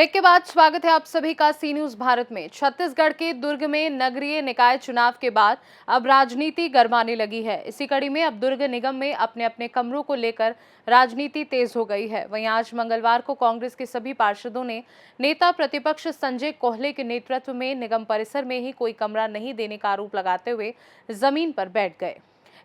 Break के बाद स्वागत है आप सभी का सी न्यूज भारत में। छत्तीसगढ़ के दुर्ग में नगरीय निकाय चुनाव के बाद अब राजनीति गरमाने लगी है। इसी कड़ी में अब दुर्ग निगम में अपने अपने कमरों को लेकर राजनीति तेज हो गई है। वहीं आज मंगलवार को कांग्रेस के सभी पार्षदों ने नेता प्रतिपक्ष संजय कोहले के नेतृत्व में निगम परिसर में ही कोई कमरा नहीं देने का आरोप लगाते हुए जमीन पर बैठ गए।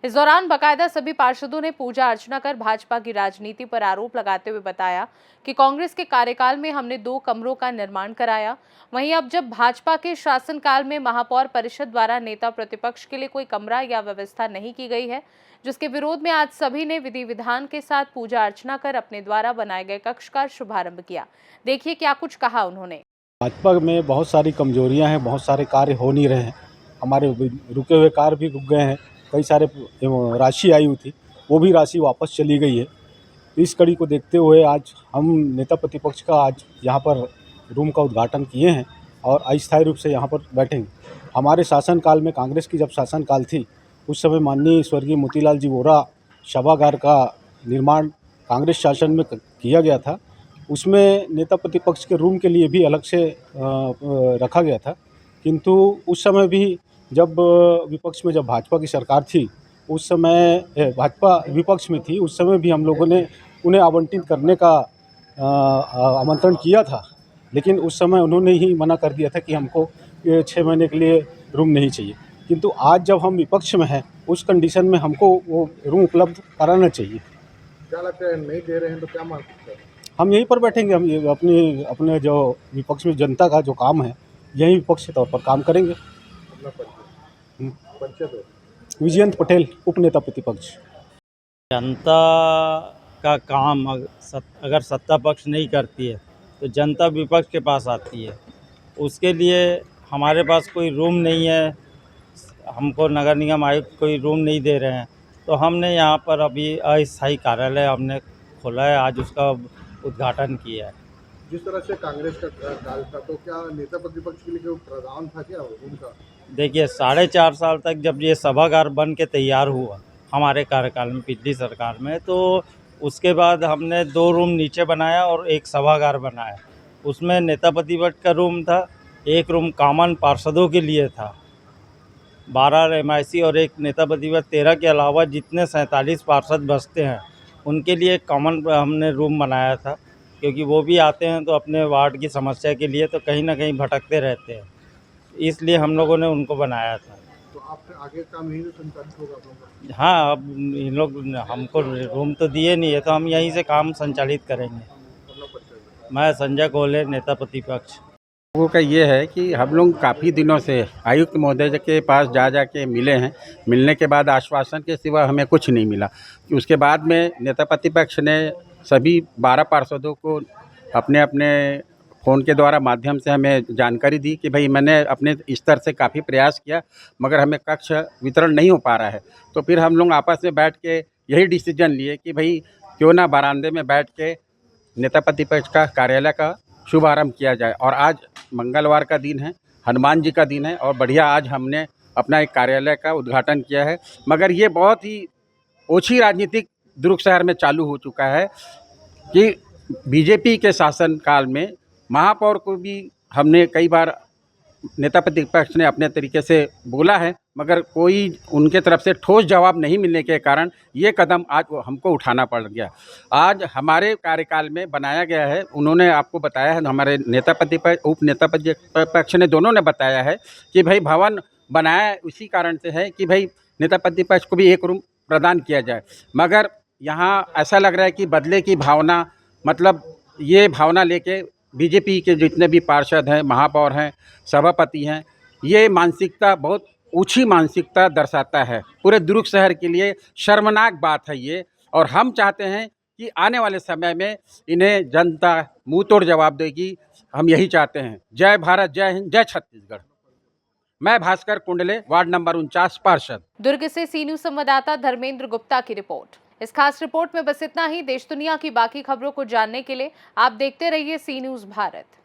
इस दौरान बाकायदा सभी पार्षदों ने पूजा अर्चना कर भाजपा की राजनीति पर आरोप लगाते हुए बताया कि कांग्रेस के कार्यकाल में हमने 2 कमरों का निर्माण कराया। वहीं अब जब भाजपा के शासनकाल में महापौर परिषद द्वारा नेता प्रतिपक्ष के लिए कोई कमरा या व्यवस्था नहीं की गई है, जिसके विरोध में आज सभी ने विधि विधान के साथ पूजा अर्चना कर अपने द्वारा बनाए गए कक्ष का शुभारंभ किया। देखिए क्या कुछ कहा उन्होंने। भाजपा में बहुत सारी कमजोरियां हैं, बहुत सारे कार्य हो नहीं रहे हैं। हमारे रुके हुए कार्य भी रुक गए हैं। कई सारे राशि आई हुई थी, वो भी राशि वापस चली गई है। इस कड़ी को देखते हुए आज हम नेता प्रतिपक्ष का आज यहाँ पर रूम का उद्घाटन किए हैं और अस्थायी रूप से यहाँ पर बैठेंगे। हमारे शासनकाल में, कांग्रेस की जब शासनकाल थी, उस समय माननीय स्वर्गीय मोतीलाल जी वोरा सभागार का निर्माण कांग्रेस शासन में किया गया था। उसमें नेता प्रतिपक्ष के रूम के लिए भी अलग से रखा गया था, किंतु उस समय भी जब विपक्ष में जब भाजपा की सरकार थी, उस समय भाजपा विपक्ष में थी, उस समय भी हम लोगों ने उन्हें आवंटित करने का आमंत्रण किया था, लेकिन उस समय उन्होंने ही मना कर दिया था कि हमको 6 महीने के लिए रूम नहीं चाहिए। किंतु आज जब हम विपक्ष में हैं, उस कंडीशन में हमको वो रूम उपलब्ध कराना चाहिए। क्या लगता है नहीं दे रहे हैं तो क्या मान सकते हैं? हम यहीं पर बैठेंगे। हम ये अपने जो विपक्ष में जनता का जो काम है, यही विपक्ष के तौर पर काम करेंगे। अपना पंचायत हो। विजयंत पटेल, उपनेता प्रतिपक्ष। जनता का काम अगर सत्ता पक्ष नहीं करती है तो जनता विपक्ष के पास आती है। उसके लिए हमारे पास कोई रूम नहीं है, हमको नगर निगम आयुक्त कोई रूम नहीं दे रहे हैं, तो हमने यहाँ पर अभी अस्थायी कार्यालय हमने खोला है, आज उसका उद्घाटन किया है। जिस तरह से कांग्रेस का काल था, तो क्या नेता प्रतिपक्ष के लिए कोई प्रावधान था क्या उनका? देखिए 4.5 साल तक जब ये सभागार बन के तैयार हुआ हमारे कार्यकाल में, पिछली सरकार में, तो उसके बाद हमने 2 रूम नीचे बनाया और एक सभागार बनाया। उसमें नेता प्रतिपक्ष का रूम था, एक रूम कॉमन पार्षदों के लिए था, 12 एमआईसी और एक नेता प्रतिपक्ष 13 के अलावा जितने 47 पार्षद बसते हैं उनके लिए एक कॉमन हमने रूम बनाया था, क्योंकि वो भी आते हैं तो अपने वार्ड की समस्या के लिए तो कहीं ना कहीं भटकते रहते हैं, इसलिए हम लोगों ने उनको बनाया था। तो आपके आगे काम यही संचालित होगा आप लोगों का? हाँ, अब इन लोग हमको रूम तो दिए नहीं है, तो हम यहीं से काम संचालित करेंगे। अपना पंचायत। मैं संजय कोहले, नेता प्रतिपक्ष। लोगों का ये है कि हम लोग काफ़ी दिनों से आयुक्त महोदय के पास जा के मिले हैं। मिलने के बाद आश्वासन के सिवा हमें कुछ नहीं मिला। उसके बाद में नेता प्रतिपक्ष ने सभी 12 पार्षदों को अपने अपने फ़ोन के द्वारा माध्यम से हमें जानकारी दी कि भाई मैंने अपने स्तर से काफ़ी प्रयास किया, मगर हमें कक्ष वितरण नहीं हो पा रहा है। तो फिर हम लोग आपस में बैठ के यही डिसीजन लिए कि भाई क्यों ना बरामदे में बैठ के नेता प्रतिपक्ष का कार्यालय का शुभारंभ किया जाए। और आज मंगलवार का दिन है, हनुमान जी का दिन है, और बढ़िया आज हमने अपना एक कार्यालय का उद्घाटन किया है। मगर ये बहुत ही ओछी राजनीतिक दुर्ग शहर में चालू हो चुका है कि बीजेपी के शासनकाल में महापौर को भी हमने कई बार नेता प्रतिपक्ष ने अपने तरीके से बोला है, मगर कोई उनके तरफ से ठोस जवाब नहीं मिलने के कारण ये कदम आज हमको उठाना पड़ गया। आज हमारे कार्यकाल में बनाया गया है, उन्होंने आपको बताया है, हमारे नेता प्रतिपक्ष उप नेता प्रतिपक्ष ने दोनों ने बताया है कि भाई भवन बनाया उसी कारण से है कि भाई नेता प्रतिपक्ष को भी एक रूम प्रदान किया जाए। मगर यहाँ ऐसा लग रहा है कि बदले की भावना, मतलब ये भावना लेके बीजेपी के जितने भी पार्षद हैं, महापौर हैं, सभापति हैं, ये मानसिकता बहुत ऊंची मानसिकता दर्शाता है। पूरे दुर्ग शहर के लिए शर्मनाक बात है ये, और हम चाहते हैं कि आने वाले समय में इन्हें जनता मुंह तोड़ जवाब देगी। हम यही चाहते हैं। जय भारत, जय हिंद, जय छत्तीसगढ़। मैं भास्कर कुंडले, वार्ड नंबर 49 पार्षद। दुर्ग से सी न्यूज संवाददाता धर्मेंद्र गुप्ता की रिपोर्ट। इस खास रिपोर्ट में बस इतना ही। देश दुनिया की बाकी खबरों को जानने के लिए आप देखते रहिए सी न्यूज भारत।